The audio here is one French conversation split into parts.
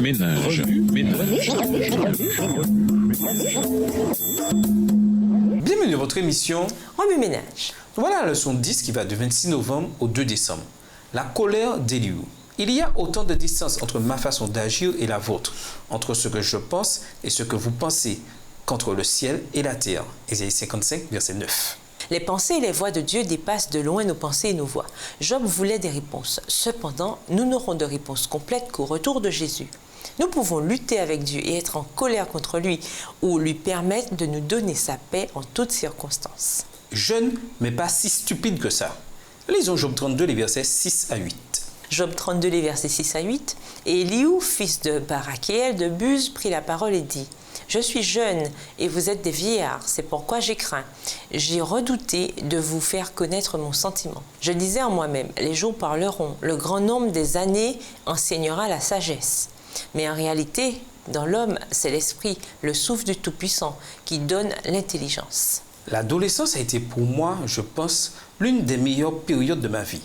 Ménage. Bienvenue dans votre émission Remue Ménage. Voilà la leçon 10 qui va du 26 novembre au 2 décembre. La colère d'Élihu. Il y a autant de distance entre ma façon d'agir et la vôtre, entre ce que je pense et ce que vous pensez, qu'entre le ciel et la terre. Ésaïe 55, verset 9. Les pensées et les voix de Dieu dépassent de loin nos pensées et nos voix. Job voulait des réponses. Cependant, nous n'aurons de réponse complète qu'au retour de Jésus. Nous pouvons lutter avec Dieu et être en colère contre lui ou lui permettre de nous donner sa paix en toutes circonstances. Jeune, mais pas si stupide que ça. Lisons Job 32, les versets 6 à 8. Job 32, les versets 6 à 8. Et Élihu, fils de Barakéel de Buz, prit la parole et dit: Je suis jeune et vous êtes des vieillards, c'est pourquoi j'ai craint. J'ai redouté de vous faire connaître mon sentiment. Je disais en moi-même: les jours parleront, le grand nombre des années enseignera la sagesse. Mais en réalité, dans l'homme, c'est l'esprit, le souffle du Tout-Puissant, qui donne l'intelligence. L'adolescence a été pour moi, je pense, l'une des meilleures périodes de ma vie.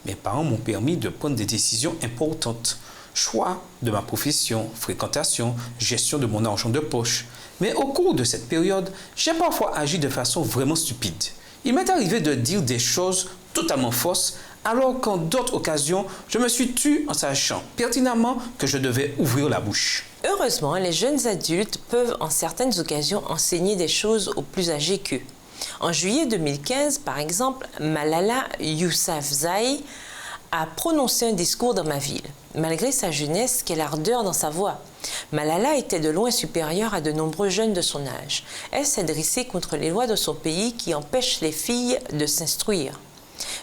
Mes parents m'ont permis de prendre des décisions importantes. Choix de ma profession, fréquentation, gestion de mon argent de poche. Mais au cours de cette période, j'ai parfois agi de façon vraiment stupide. Il m'est arrivé de dire des choses totalement fausses, alors qu'en d'autres occasions, je me suis tue en sachant pertinemment que je devais ouvrir la bouche. Heureusement, les jeunes adultes peuvent en certaines occasions enseigner des choses aux plus âgés qu'eux. En juillet 2015, par exemple, Malala Yousafzai a prononcé un discours dans ma ville. Malgré sa jeunesse, quelle ardeur dans sa voix. Malala était de loin supérieure à de nombreux jeunes de son âge. Elle s'est dressée contre les lois de son pays qui empêchent les filles de s'instruire.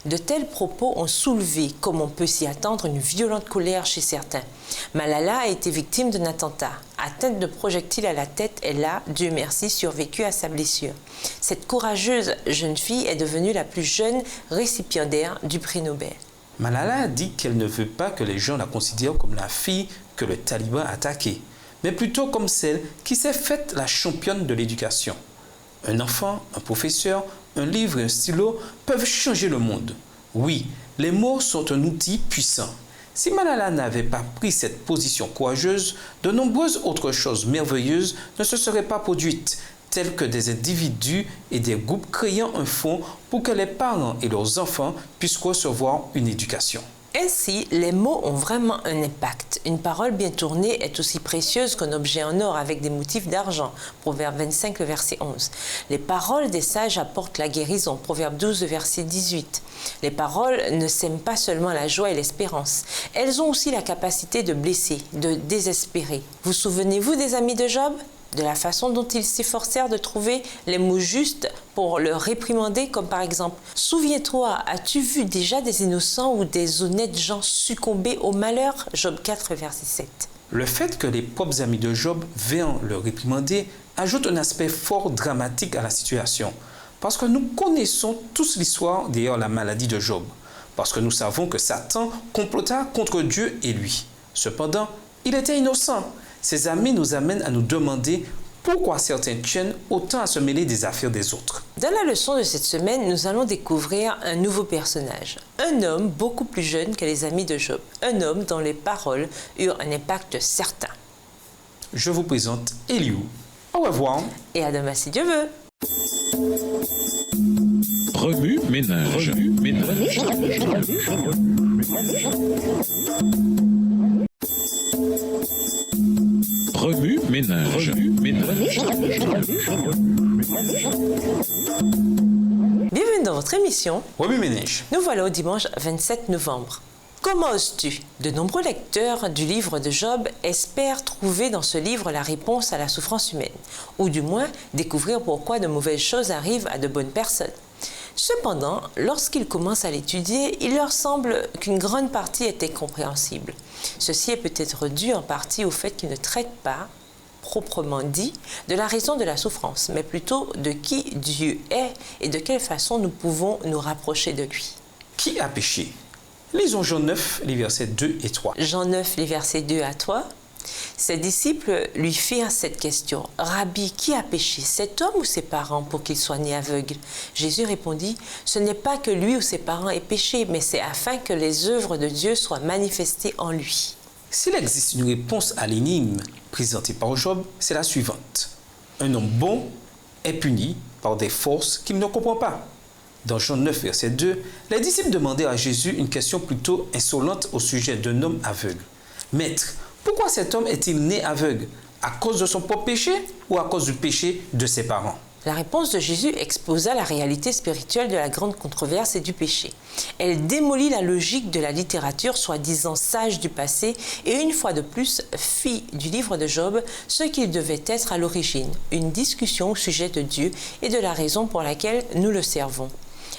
De tels propos ont soulevé, comme on peut s'y attendre, une violente colère chez certains. Malala a été victime d'un attentat. Atteinte de projectiles à la tête, elle a, Dieu merci, survécu à sa blessure. Cette courageuse jeune fille est devenue la plus jeune récipiendaire du prix Nobel. Malala a dit qu'elle ne veut pas que les gens la considèrent comme la fille que le Taliban a attaquée, mais plutôt comme celle qui s'est faite la championne de l'éducation. Un enfant, un professeur, un livre et un stylo peuvent changer le monde. Oui, les mots sont un outil puissant. Si Malala n'avait pas pris cette position courageuse, de nombreuses autres choses merveilleuses ne se seraient pas produites, telles que des individus et des groupes créant un fonds pour que les parents et leurs enfants puissent recevoir une éducation. Ainsi, les mots ont vraiment un impact. Une parole bien tournée est aussi précieuse qu'un objet en or avec des motifs d'argent. Proverbe 25, le verset 11. Les paroles des sages apportent la guérison. Proverbe 12, le verset 18. Les paroles ne sèment pas seulement la joie et l'espérance. Elles ont aussi la capacité de blesser, de désespérer. Vous souvenez-vous des amis de Job ? De la façon dont ils s'efforcèrent de trouver les mots justes pour le réprimander, comme par exemple « Souviens-toi, as-tu vu déjà des innocents ou des honnêtes gens succomber au malheur ?» Job 4, verset 7. Le fait que les propres amis de Job viennent le réprimander ajoute un aspect fort dramatique à la situation, parce que nous connaissons tous l'histoire derrière la maladie de Job, parce que nous savons que Satan complota contre Dieu et lui. Cependant, il était innocent. Ces amis nous amènent à nous demander pourquoi certains tiennent autant à se mêler des affaires des autres. Dans la leçon de cette semaine, nous allons découvrir un nouveau personnage. Un homme beaucoup plus jeune que les amis de Job. Un homme dont les paroles eurent un impact certain. Je vous présente Élihu. Au revoir. Et à demain si Dieu veut. Remue Ménage. Remue Ménage. Bienvenue dans votre émission. Remue Ménage. Nous voilà au dimanche 27 novembre. Comment oses-tu? De nombreux lecteurs du livre de Job espèrent trouver dans ce livre la réponse à la souffrance humaine, ou du moins découvrir pourquoi de mauvaises choses arrivent à de bonnes personnes. Cependant, lorsqu'ils commencent à l'étudier, il leur semble qu'une grande partie est incompréhensible. Ceci est peut-être dû en partie au fait qu'ils ne traitent pas, proprement dit, de la raison de la souffrance, mais plutôt de qui Dieu est et de quelle façon nous pouvons nous rapprocher de lui. Qui a péché? Lisons Jean 9, les versets 2 et 3. Jean 9, les versets 2 à 3. Ses disciples lui firent cette question. « Rabbi, qui a péché, cet homme ou ses parents, pour qu'il soit né aveugle ?» Jésus répondit, « Ce n'est pas que lui ou ses parents aient péché, mais c'est afin que les œuvres de Dieu soient manifestées en lui. » S'il existe une réponse à l'énigme présentée par Job, c'est la suivante. Un homme bon est puni par des forces qu'il ne comprend pas. Dans Jean 9, verset 2, les disciples demandèrent à Jésus une question plutôt insolente au sujet d'un homme aveugle. « Maître, pourquoi cet homme est-il né aveugle? À cause de son propre péché ou à cause du péché de ses parents ?» La réponse de Jésus exposa la réalité spirituelle de la grande controverse et du péché. Elle démolit la logique de la littérature soi-disant sage du passé et une fois de plus fit du livre de Job ce qu'il devait être à l'origine, une discussion au sujet de Dieu et de la raison pour laquelle nous le servons.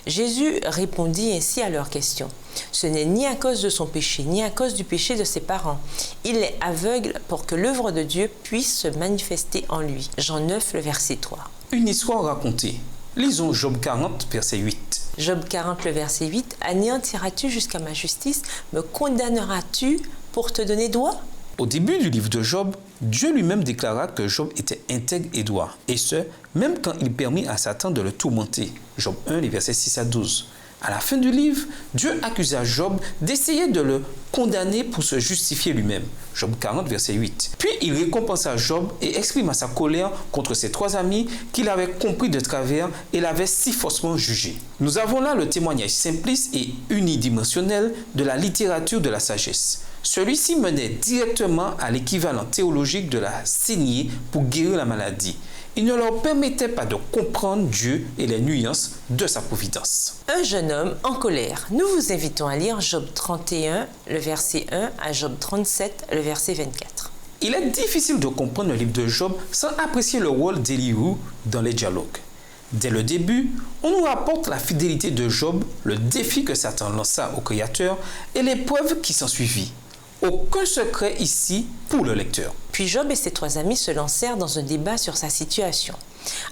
Jésus répondit ainsi à leurs questions. Ce n'est ni à cause de son péché, ni à cause du péché de ses parents. Il est aveugle pour que l'œuvre de Dieu puisse se manifester en lui. Jean 9, le verset 3. Une histoire racontée. Lisons Job 40, verset 8. Job 40, le verset 8. Anéantiras-tu jusqu'à ma justice? Me condamneras-tu pour te donner droit? Au début du livre de Job, Dieu lui-même déclara que Job était intègre et droit, et ce, même quand il permit à Satan de le tourmenter. Job 1, les versets 6 à 12. À la fin du livre, Dieu accusa Job d'essayer de le condamner pour se justifier lui-même. Job 40, verset 8. Puis il récompensa Job et exprima sa colère contre ses 3 amis qu'il avait compris de travers et l'avaient si faussement jugé. Nous avons là le témoignage simpliste et unidimensionnel de la littérature de la sagesse. Celui-ci menait directement à l'équivalent théologique de la saignée pour guérir la maladie. Il ne leur permettait pas de comprendre Dieu et les nuances de sa providence. Un jeune homme en colère. Nous vous invitons à lire Job 31, le verset 1 à Job 37, le verset 24. Il est difficile de comprendre le livre de Job sans apprécier le rôle d'Élihu dans les dialogues. Dès le début, on nous rapporte la fidélité de Job, le défi que Satan lança au Créateur et l'épreuve qui s'ensuivit. Aucun secret ici pour le lecteur. Puis Job et ses 3 amis se lancèrent dans un débat sur sa situation.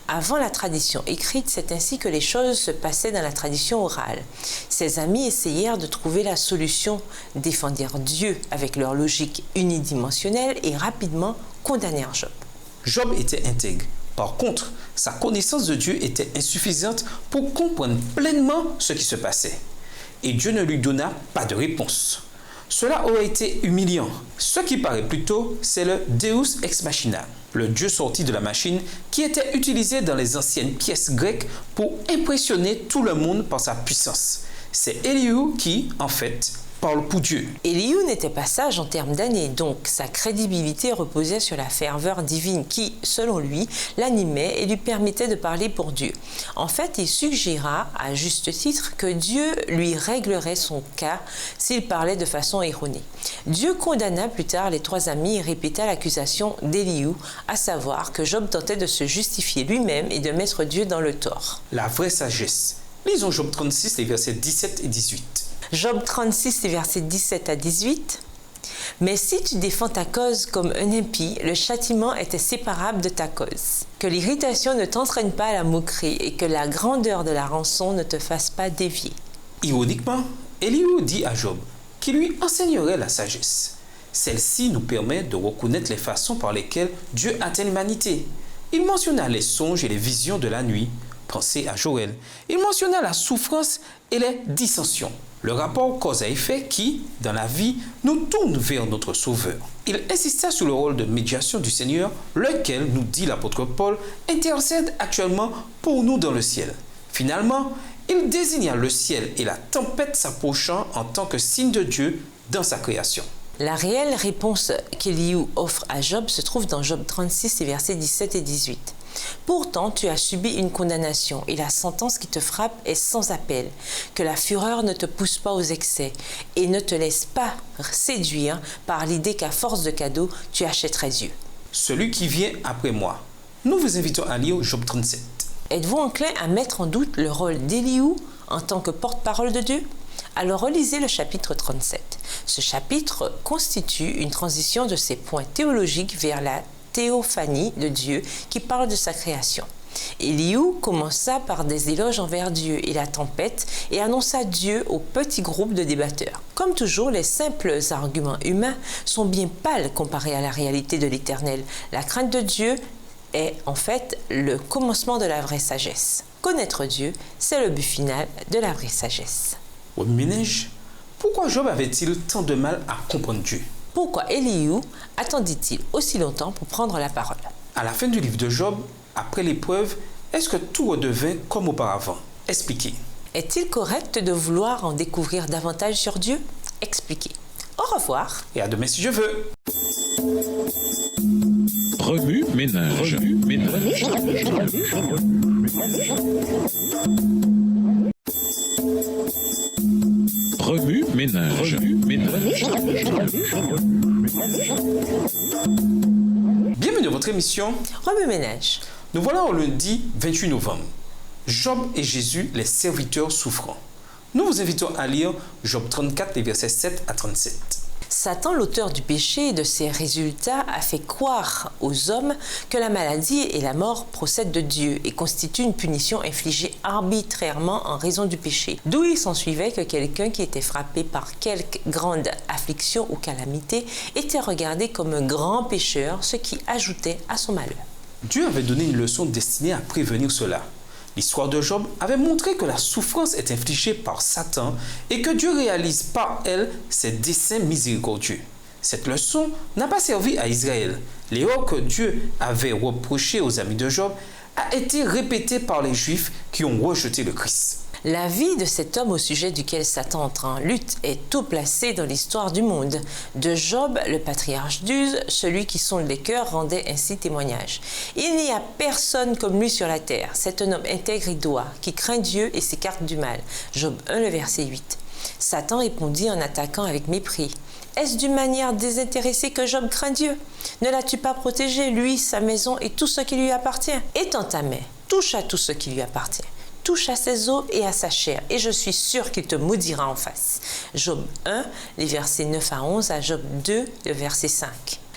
Avant la tradition écrite, c'est ainsi que les choses se passaient dans la tradition orale. Ses amis essayèrent de trouver la solution, défendirent Dieu avec leur logique unidimensionnelle et rapidement condamnèrent Job. Job était intègre. Par contre, sa connaissance de Dieu était insuffisante pour comprendre pleinement ce qui se passait. Et Dieu ne lui donna pas de réponse. Cela aurait été humiliant. Ce qui paraît plutôt, c'est le Deus ex machina, le Dieu sorti de la machine qui était utilisé dans les anciennes pièces grecques pour impressionner tout le monde par sa puissance. C'est Élihu qui, en fait, parle pour Dieu. Élihu n'était pas sage en termes d'années, donc sa crédibilité reposait sur la ferveur divine qui, selon lui, l'animait et lui permettait de parler pour Dieu. En fait, il suggéra, à juste titre, que Dieu lui réglerait son cas s'il parlait de façon erronée. Dieu condamna plus tard les 3 amis et répéta l'accusation d'Élihu, à savoir que Job tentait de se justifier lui-même et de mettre Dieu dans le tort. La vraie sagesse. Lisons Job 36, les versets 17 et 18. Job 36, les versets 17 à 18. « Mais si tu défends ta cause comme un impie, le châtiment est inséparable de ta cause. Que l'irritation ne t'entraîne pas à la moquerie et que la grandeur de la rançon ne te fasse pas dévier. » Ironiquement, Élihu dit à Job qu'il lui enseignerait la sagesse. Celle-ci nous permet de reconnaître les façons par lesquelles Dieu atteint l'humanité. Il mentionna les songes et les visions de la nuit. Pensez à Joël. Il mentionna la souffrance et les dissensions. Le rapport cause à effet qui, dans la vie, nous tourne vers notre Sauveur. Il insista sur le rôle de médiation du Seigneur, lequel, nous dit l'apôtre Paul, intercède actuellement pour nous dans le ciel. Finalement, il désigna le ciel et la tempête s'approchant en tant que signe de Dieu dans sa création. La réelle réponse qu'Élihu offre à Job se trouve dans Job 36, versets 17 et 18. Pourtant, tu as subi une condamnation et la sentence qui te frappe est sans appel. Que la fureur ne te pousse pas aux excès et ne te laisse pas séduire par l'idée qu'à force de cadeaux, tu achèterais Dieu. Celui qui vient après moi. Nous vous invitons à lire Job 37. Êtes-vous enclin à mettre en doute le rôle d'Élihu en tant que porte-parole de Dieu? Alors relisez le chapitre 37. Ce chapitre constitue une transition de ces points théologiques vers la théophanie de Dieu qui parle de sa création. Élihu commença par des éloges envers Dieu et la tempête et annonça Dieu au petit groupe de débatteurs. Comme toujours, les simples arguments humains sont bien pâles comparés à la réalité de l'Éternel. La crainte de Dieu est en fait le commencement de la vraie sagesse. Connaître Dieu, c'est le but final de la vraie sagesse. Au ménage, pourquoi Job avait-il tant de mal à comprendre Dieu? Pourquoi Elihu attendit-il aussi longtemps pour prendre la parole? À la fin du livre de Job, après l'épreuve, est-ce que tout redevint comme auparavant? Expliquez. Est-il correct de vouloir en découvrir davantage sur Dieu? Expliquez. Au revoir. Et à demain si je veux. Remue ménage. Remue ménage. Bienvenue dans votre émission. Remue ménage. Nous voilà au lundi 28 novembre. Job et Jésus, les serviteurs souffrants. Nous vous invitons à lire Job 34, les versets 7 à 37. Satan, l'auteur du péché et de ses résultats, a fait croire aux hommes que la maladie et la mort procèdent de Dieu et constituent une punition infligée arbitrairement en raison du péché. D'où il s'ensuivait que quelqu'un qui était frappé par quelque grande affliction ou calamité était regardé comme un grand pécheur, ce qui ajoutait à son malheur. Dieu avait donné une leçon destinée à prévenir cela. L'histoire de Job avait montré que la souffrance est infligée par Satan et que Dieu réalise par elle ses desseins miséricordieux. Cette leçon n'a pas servi à Israël. L'erreur que Dieu avait reprochée aux amis de Job a été répétée par les Juifs qui ont rejeté le Christ. La vie de cet homme au sujet duquel Satan entre en lutte est tout placée dans l'histoire du monde. De Job, le patriarche d'Uz, celui qui sonde les cœurs, rendait ainsi témoignage. Il n'y a personne comme lui sur la terre. C'est un homme intègre et droit, qui craint Dieu et s'écarte du mal. Job 1, le verset 8. Satan répondit en attaquant avec mépris. Est-ce d'une manière désintéressée que Job craint Dieu? Ne l'as-tu pas protégé, lui, sa maison et tout ce qui lui appartient? Étends ta main, touche à tout ce qui lui appartient. Touche à ses os et à sa chair, et je suis sûr qu'il te maudira en face. Job 1, les versets 9 à 11, à Job 2, le verset 5.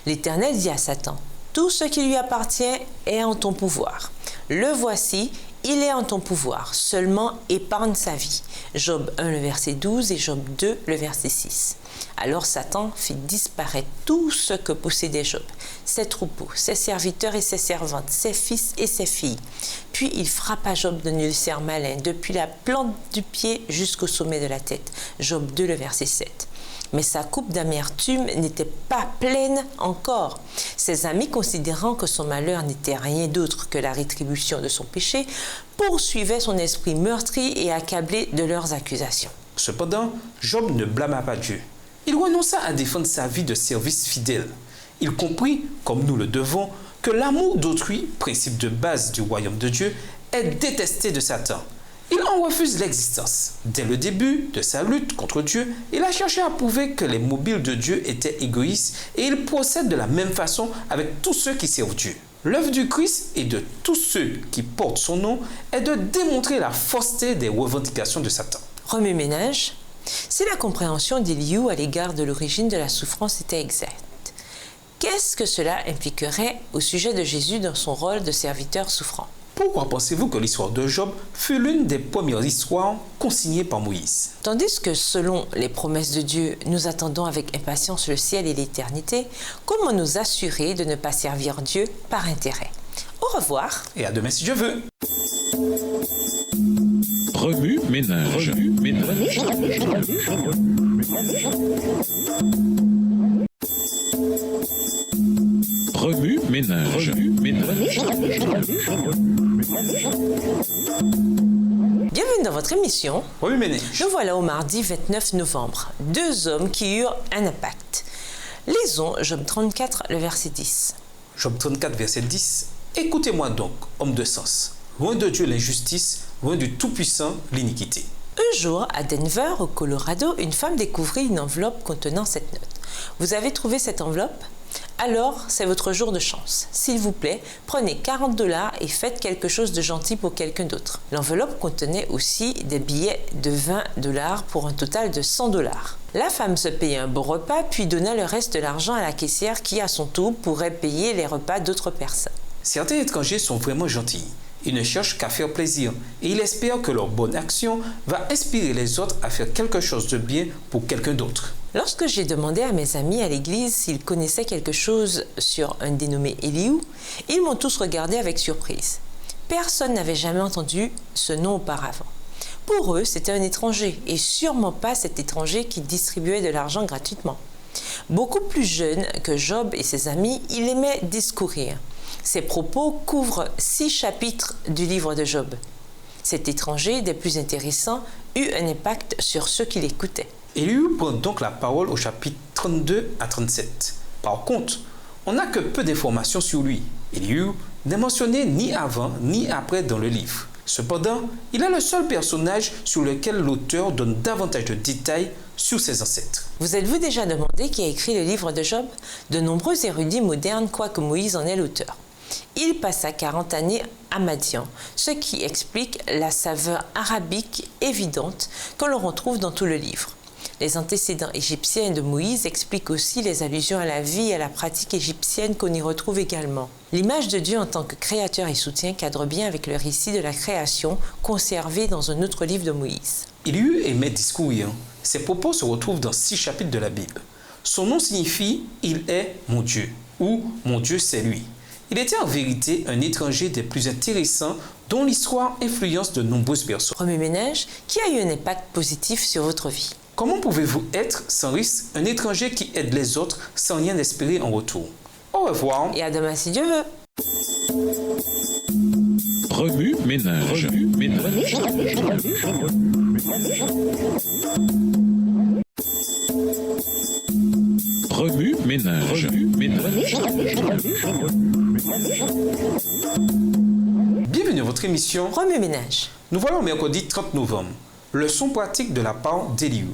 L'Éternel dit à Satan, « Tout ce qui lui appartient est en ton pouvoir. Le voici, il est en ton pouvoir, seulement épargne sa vie. » Job 1, le verset 12 et Job 2, le verset 6. Alors Satan fit disparaître tout ce que possédait Job, ses troupeaux, ses serviteurs et ses servantes, ses fils et ses filles. Puis il frappa Job d'un ulcère malin, depuis la plante du pied jusqu'au sommet de la tête. Job 2, le verset 7. Mais sa coupe d'amertume n'était pas pleine encore. Ses amis, considérant que son malheur n'était rien d'autre que la rétribution de son péché, poursuivaient son esprit meurtri et accablé de leurs accusations. Cependant, Job ne blâma pas Dieu. Il renonça à défendre sa vie de service fidèle. Il comprit, comme nous le devons, que l'amour d'autrui, principe de base du royaume de Dieu, est détesté de Satan. Il en refuse l'existence. Dès le début de sa lutte contre Dieu, il a cherché à prouver que les mobiles de Dieu étaient égoïstes et il procède de la même façon avec tous ceux qui servent Dieu. L'œuvre du Christ et de tous ceux qui portent son nom est de démontrer la fausseté des revendications de Satan. Remue ménage. Si la compréhension d'Elihu à l'égard de l'origine de la souffrance était exacte, qu'est-ce que cela impliquerait au sujet de Jésus dans son rôle de serviteur souffrant? Pourquoi pensez-vous que l'histoire de Job fut l'une des premières histoires consignées par Moïse? Tandis que, selon les promesses de Dieu, nous attendons avec impatience le ciel et l'éternité, comment nous assurer de ne pas servir Dieu par intérêt? Au revoir. Et à demain si Dieu veut. Remue ménage. Remue ménage. Bienvenue dans votre émission. Remue ménage. Nous voilà au mardi 29 novembre. Deux hommes qui eurent un impact. Lisons Job 34, le verset 10. Job 34, verset 10. Écoutez-moi donc, homme de sens. Loin de Dieu l'injustice, loin du Tout-Puissant l'iniquité. Un jour, à Denver, au Colorado, une femme découvrit une enveloppe contenant cette note. Vous avez trouvé cette enveloppe? Alors, c'est votre jour de chance. S'il vous plaît, prenez 40 $ et faites quelque chose de gentil pour quelqu'un d'autre. L'enveloppe contenait aussi des billets de 20 $ pour un total de 100 $. La femme se paya un bon repas, puis donna le reste de l'argent à la caissière qui, à son tour, pourrait payer les repas d'autres personnes. Certains étrangers sont vraiment gentils. Ils ne cherchent qu'à faire plaisir et ils espèrent que leur bonne action va inspirer les autres à faire quelque chose de bien pour quelqu'un d'autre. Lorsque j'ai demandé à mes amis à l'église s'ils connaissaient quelque chose sur un dénommé Elihu, ils m'ont tous regardé avec surprise. Personne n'avait jamais entendu ce nom auparavant. Pour eux, c'était un étranger et sûrement pas cet étranger qui distribuait de l'argent gratuitement. Beaucoup plus jeune que Job et ses amis, il aimait discourir. Ses propos couvrent 6 chapitres du livre de Job. Cet étranger, des plus intéressants, eut un impact sur ceux qui l'écoutaient. Élihu prend donc la parole au chapitre 32 à 37. Par contre, on n'a que peu d'informations sur lui. Élihu n'est mentionné ni avant ni après dans le livre. Cependant, il est le seul personnage sur lequel l'auteur donne davantage de détails sur ses ancêtres. Vous êtes-vous déjà demandé qui a écrit le livre de Job? De nombreux érudits modernes croient que Moïse en est l'auteur. Il passa 40 années à Madian, ce qui explique la saveur arabique évidente que l'on retrouve dans tout le livre. Les antécédents égyptiens de Moïse expliquent aussi les allusions à la vie et à la pratique égyptienne qu'on y retrouve également. L'image de Dieu en tant que créateur et soutien cadre bien avec le récit de la création conservé dans un autre livre de Moïse. Élihu aimait discourir. Ses propos se retrouvent dans 6 chapitres de la Bible. Son nom signifie « Il est mon Dieu » ou « Mon Dieu c'est lui ». Il était en vérité un étranger des plus intéressants dont l'histoire influence de nombreuses personnes. Remue-ménage, qui a eu un impact positif sur votre vie? Comment pouvez-vous être, sans risque, un étranger qui aide les autres sans rien espérer en retour? Au revoir. Et à demain si Dieu veut. Remue-ménage. Remue-ménage. Remue-ménage. Remue-ménage. Bienvenue à votre émission. Remue-ménage. Nous voilà au mercredi 30 novembre. Leçon pratique de la part d'Élihu.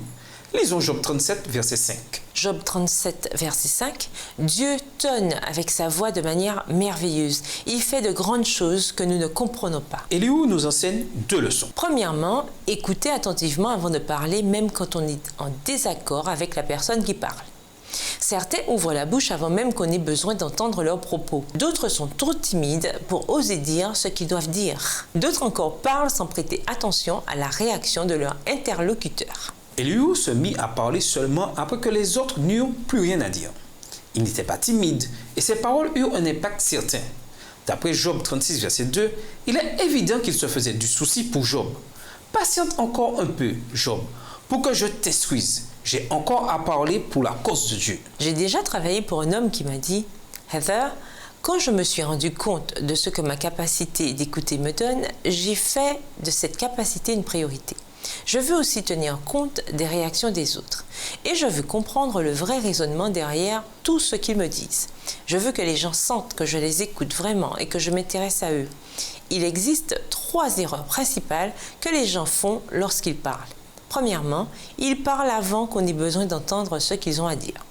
Lisons Job 37, verset 5. Job 37, verset 5. Dieu tonne avec sa voix de manière merveilleuse. Il fait de grandes choses que nous ne comprenons pas. Élihu nous enseigne 2 leçons. Premièrement, écoutez attentivement avant de parler, même quand on est en désaccord avec la personne qui parle. Certains ouvrent la bouche avant même qu'on ait besoin d'entendre leurs propos. D'autres sont trop timides pour oser dire ce qu'ils doivent dire. D'autres encore parlent sans prêter attention à la réaction de leur interlocuteur. Élihu se mit à parler seulement après que les autres n'eurent plus rien à dire. Il n'était pas timide et ses paroles eurent un impact certain. D'après Job 36, verset 2, il est évident qu'il se faisait du souci pour Job. « Patiente encore un peu, Job, pour que je t'instruise. J'ai encore à parler pour la cause de Dieu. » J'ai déjà travaillé pour un homme qui m'a dit « Heather, quand je me suis rendu compte de ce que ma capacité d'écouter me donne, j'ai fait de cette capacité une priorité. Je veux aussi tenir compte des réactions des autres. Et je veux comprendre le vrai raisonnement derrière tout ce qu'ils me disent. Je veux que les gens sentent que je les écoute vraiment et que je m'intéresse à eux. Il existe 3 erreurs principales que les gens font lorsqu'ils parlent. Premièrement, ils parlent avant qu'on ait besoin d'entendre ce qu'ils ont à dire.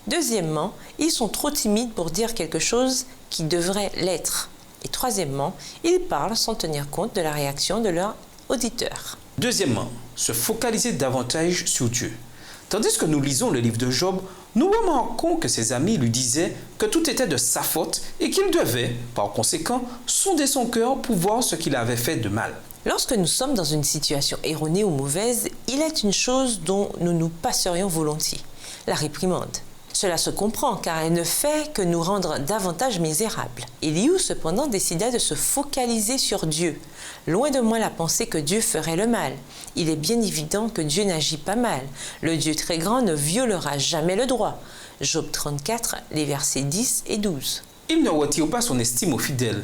Deuxièmement, ils sont trop timides pour dire quelque chose qui devrait l'être. Et troisièmement, ils parlent sans tenir compte de la réaction de leur auditeur. Deuxièmement, se focaliser davantage sur Dieu. Tandis que nous lisons le livre de Job, nous remarquons que ses amis lui disaient que tout était de sa faute et qu'il devait, par conséquent, sonder son cœur pour voir ce qu'il avait fait de mal. Lorsque nous sommes dans une situation erronée ou mauvaise, il est une chose dont nous nous passerions volontiers, la réprimande. Cela se comprend car elle ne fait que nous rendre davantage misérables. Élihu cependant décida de se focaliser sur Dieu. Loin de moi la pensée que Dieu ferait le mal. Il est bien évident que Dieu n'agit pas mal. Le Dieu très grand ne violera jamais le droit. Job 34, les versets 10 et 12. Il ne retire pas son estime aux fidèles.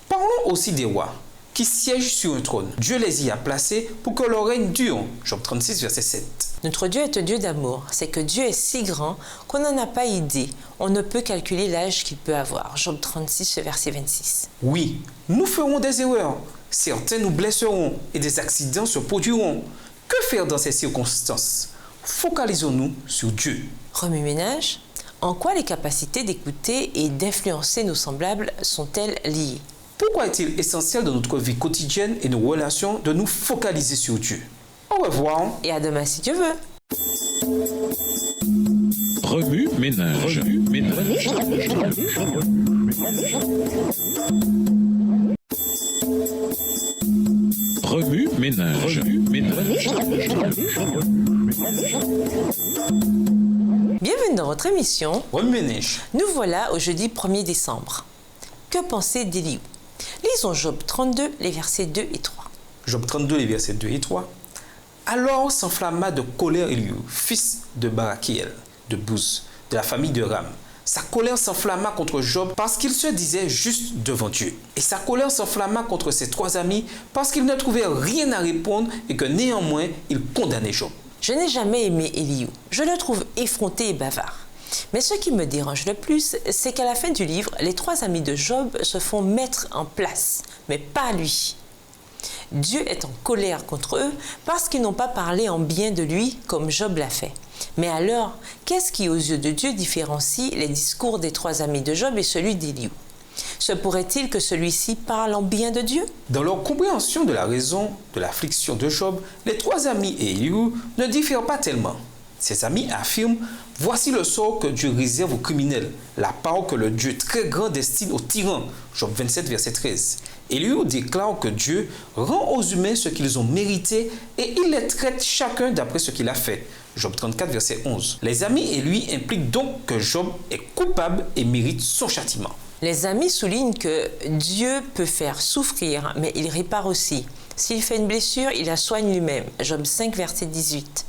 Parlons aussi des rois qui siègent sur un trône. Dieu les y a placés pour que leur règne dure. Job 36, verset 7. Notre Dieu est un Dieu d'amour. C'est que Dieu est si grand qu'on n'en a pas idée. On ne peut calculer l'âge qu'il peut avoir. Job 36, verset 26. Oui, nous ferons des erreurs. Certains nous blesseront et des accidents se produiront. Que faire dans ces circonstances? Focalisons-nous sur Dieu. Remue-ménage. En quoi les capacités d'écouter et d'influencer nos semblables sont-elles liées? Pourquoi est-il essentiel dans notre vie quotidienne et nos relations de nous focaliser sur Dieu? Au revoir. Et à demain si Dieu veut. Remue-ménage. Remue-ménage. Remue-ménage. Remue-ménage. Bienvenue dans votre émission. Remue-ménage. Nous voilà au jeudi 1er décembre. Que penser d'Élihu? Lisons Job 32, les versets 2 et 3. Job 32, les versets 2 et 3. Alors s'enflamma de colère Élihu, fils de Barakiel, de Bouz, de la famille de Ram. Sa colère s'enflamma contre Job parce qu'il se disait juste devant Dieu. Et sa colère s'enflamma contre ses 3 amis parce qu'ils ne trouvaient rien à répondre et que néanmoins, ils condamnaient Job. Je n'ai jamais aimé Elihu. Je le trouve effronté et bavard. Mais ce qui me dérange le plus, c'est qu'à la fin du livre, les 3 amis de Job se font mettre en place, mais pas lui. Dieu est en colère contre eux parce qu'ils n'ont pas parlé en bien de lui comme Job l'a fait. Mais alors, qu'est-ce qui aux yeux de Dieu différencie les discours des 3 amis de Job et celui d'Elihu? Se pourrait-il que celui-ci parle en bien de Dieu? Dans leur compréhension de la raison de l'affliction de Job, les 3 amis et Elihu ne diffèrent pas tellement. Ses amis affirment « Voici le sort que Dieu réserve aux criminels, la part que le Dieu très grand destine aux tyrans. » Job 27, verset 13. Elihu déclare que Dieu rend aux humains ce qu'ils ont mérité et il les traite chacun d'après ce qu'il a fait. Job 34, verset 11. Les amis et lui impliquent donc que Job est coupable et mérite son châtiment. Les amis soulignent que Dieu peut faire souffrir, mais il répare aussi. S'il fait une blessure, il la soigne lui-même. Job 5, verset 18.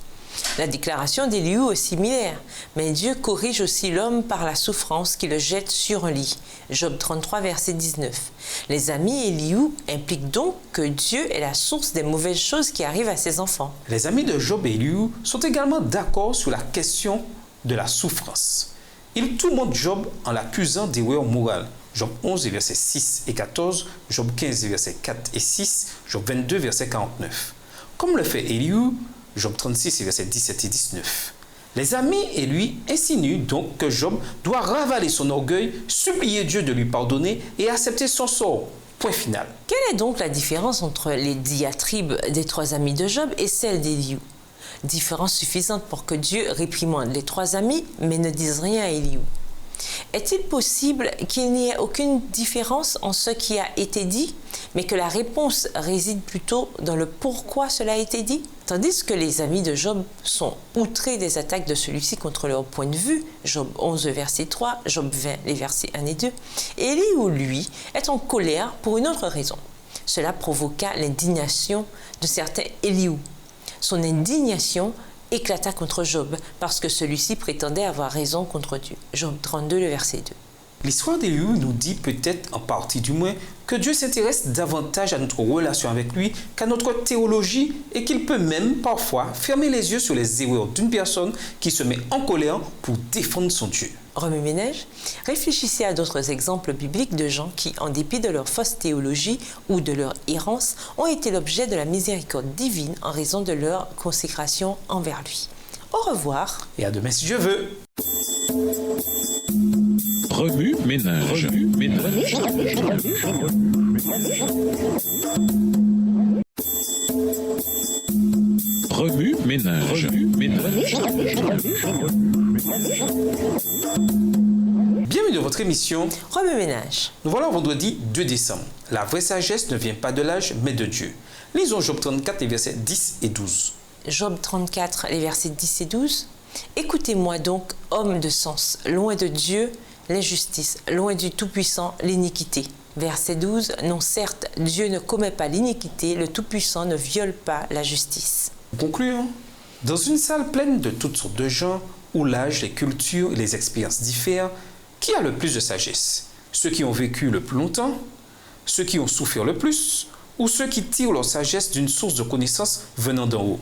La déclaration d'Elihu est similaire, mais Dieu corrige aussi l'homme par la souffrance qui le jette sur un lit. Job 33, verset 19. Les amis Elihu impliquent donc que Dieu est la source des mauvaises choses qui arrivent à ses enfants. Les amis de Job et Elihu sont également d'accord sur la question de la souffrance. Ils tourmentent Job en l'accusant d'erreur morale. Job 11, versets 6 et 14, Job 15, versets 4 et 6, Job 22, verset 49. Comme le fait Elihu, Job 36, versets 17 et 19. Les amis et lui insinuent donc que Job doit ravaler son orgueil, supplier Dieu de lui pardonner et accepter son sort. Point final. Quelle est donc la différence entre les diatribes des 3 amis de Job et celle d'Elihu? Différence suffisante pour que Dieu réprimande les 3 amis, mais ne dise rien à Elihu. Est-il possible qu'il n'y ait aucune différence en ce qui a été dit, mais que la réponse réside plutôt dans le pourquoi cela a été dit? Tandis que les amis de Job sont outrés des attaques de celui-ci contre leur point de vue, Job 11, verset 3, Job 20, les versets 1 et 2, et Elihu, lui, est en colère pour une autre raison. Cela provoqua l'indignation de certains Elihu. Son indignation éclata contre Job parce que celui-ci prétendait avoir raison contre Dieu. Job 32, le verset 2. L'histoire d'Elihu nous dit peut-être, en partie du moins, que Dieu s'intéresse davantage à notre relation avec lui qu'à notre théologie et qu'il peut même, parfois, fermer les yeux sur les erreurs d'une personne qui se met en colère pour défendre son Dieu. Remue-ménage, réfléchissez à d'autres exemples bibliques de gens qui, en dépit de leur fausse théologie ou de leur errance, ont été l'objet de la miséricorde divine en raison de leur consécration envers lui. Au revoir. Et à demain si Dieu veut. Remue-ménage. Remue-ménage. Remue-ménage. Remue-ménage. Bienvenue dans votre émission Remue-ménage. Nous voilà au vendredi 2 décembre. La vraie sagesse ne vient pas de l'âge, mais de Dieu. Lisons Job 34, les versets 10 et 12. Job 34, les versets 10 et 12. Écoutez-moi donc, hommes de sens, loin de Dieu, l'injustice, loin du Tout-Puissant, l'iniquité. Verset 12. Non, certes, Dieu ne commet pas l'iniquité, le Tout-Puissant ne viole pas la justice. Pour conclure, dans une salle pleine de toutes sortes de gens, où l'âge, les cultures et les expériences diffèrent, qui a le plus de sagesse? Ceux qui ont vécu le plus longtemps? Ceux qui ont souffert le plus? Ou ceux qui tirent leur sagesse d'une source de connaissance venant d'en haut?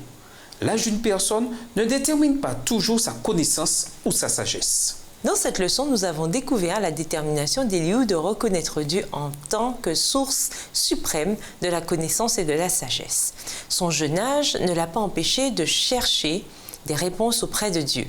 L'âge d'une personne ne détermine pas toujours sa connaissance ou sa sagesse. Dans cette leçon, nous avons découvert la détermination d'Elihu de reconnaître Dieu en tant que source suprême de la connaissance et de la sagesse. Son jeune âge ne l'a pas empêché de chercher des réponses auprès de Dieu.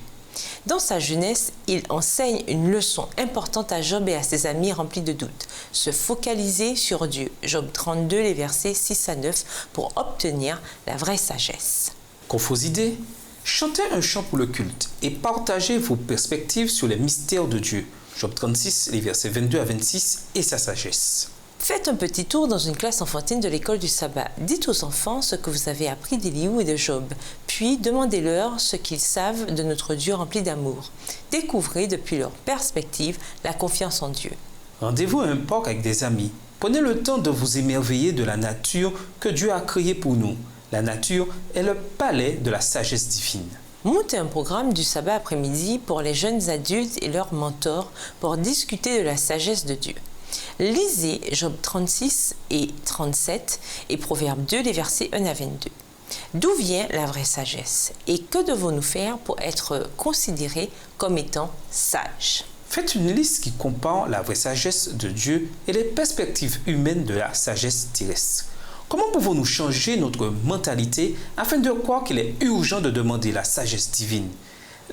Dans sa jeunesse, il enseigne une leçon importante à Job et à ses amis remplis de doutes. Se focaliser sur Dieu. Job 32, les versets 6 à 9, pour obtenir la vraie sagesse. Qu'ont vos idées? Chantez un chant pour le culte et partagez vos perspectives sur les mystères de Dieu. Job 36, les versets 22 à 26 et sa sagesse. Faites un petit tour dans une classe enfantine de l'école du sabbat. Dites aux enfants ce que vous avez appris d'Elihu et de Job. Puis demandez-leur ce qu'ils savent de notre Dieu rempli d'amour. Découvrez depuis leur perspective la confiance en Dieu. Rendez-vous à un parc avec des amis. Prenez le temps de vous émerveiller de la nature que Dieu a créée pour nous. La nature est le palais de la sagesse divine. Montez un programme du sabbat après-midi pour les jeunes adultes et leurs mentors pour discuter de la sagesse de Dieu. Lisez Job 36 et 37 et Proverbe 2, les versets 1 à 22. D'où vient la vraie sagesse et que devons-nous faire pour être considérés comme étant sages? Faites une liste qui compare la vraie sagesse de Dieu et les perspectives humaines de la sagesse terrestre. Comment pouvons-nous changer notre mentalité afin de croire qu'il est urgent de demander la sagesse divine?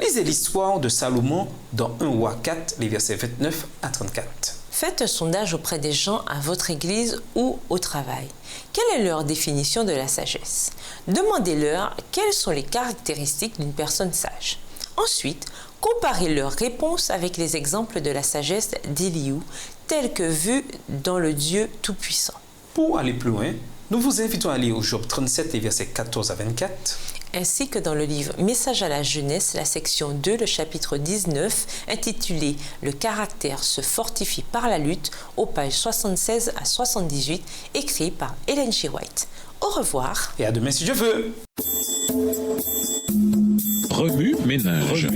Lisez l'histoire de Salomon dans 1 Roi 4, les versets 29 à 34. Faites un sondage auprès des gens à votre église ou au travail. Quelle est leur définition de la sagesse? Demandez-leur quelles sont les caractéristiques d'une personne sage. Ensuite, comparez leurs réponses avec les exemples de la sagesse d'Éliou, tels que vus dans le Dieu Tout-Puissant. Pour aller plus loin, nous vous invitons à lire Job 37, les versets 14 à 24. Ainsi que dans le livre Message à la jeunesse, la section 2, le chapitre 19, intitulé « Le caractère se fortifie par la lutte » aux pages 76 à 78, écrit par Ellen G. White. Au revoir. Et à demain si Dieu veut. Remue ménage.